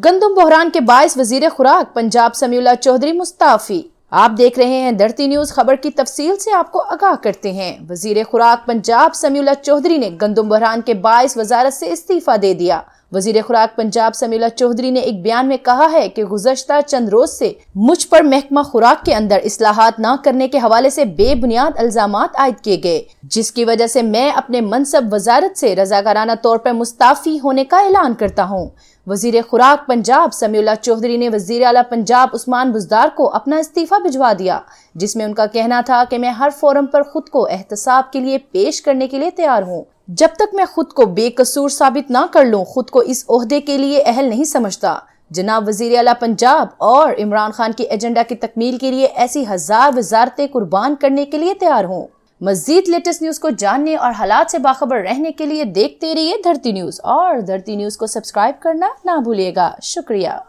گندم بحران کے باعث وزیر خوراک پنجاب سمیع اللہ چودھری مستعفی۔ آپ دیکھ رہے ہیں دھرتی نیوز۔ خبر کی تفصیل سے آپ کو آگاہ کرتے ہیں۔ وزیر خوراک پنجاب سمیع اللہ چودھری نے گندم بحران کے باعث وزارت سے استعفیٰ دے دیا۔ وزیر خوراک پنجاب سمیع اللہ چودھری نے ایک بیان میں کہا ہے کہ گزشتہ چند روز سے مجھ پر محکمہ خوراک کے اندر اصلاحات نہ کرنے کے حوالے سے بے بنیاد الزامات عائد کیے گئے، جس کی وجہ سے میں اپنے منصب وزارت سے رضاکارانہ طور پر مستعفی ہونے کا اعلان کرتا ہوں۔ وزیر خوراک پنجاب سمیع اللہ چودھری نے وزیر اعلیٰ پنجاب عثمان بزدار کو اپنا استعفیٰ بھجوا دیا، جس میں ان کا کہنا تھا کہ میں ہر فورم پر خود کو احتساب کے لیے پیش کرنے کے لیے تیار ہوں۔ جب تک میں خود کو بے قصور ثابت نہ کر لوں، خود کو اس عہدے کے لیے اہل نہیں سمجھتا۔ جناب وزیر اعلیٰ پنجاب اور عمران خان کی ایجنڈا کی تکمیل کے لیے ایسی ہزار وزارتیں قربان کرنے کے لیے تیار ہوں۔ مزید لیٹسٹ نیوز کو جاننے اور حالات سے باخبر رہنے کے لیے دیکھتے رہیے دھرتی نیوز، اور دھرتی نیوز کو سبسکرائب کرنا نہ بھولیے گا۔ شکریہ۔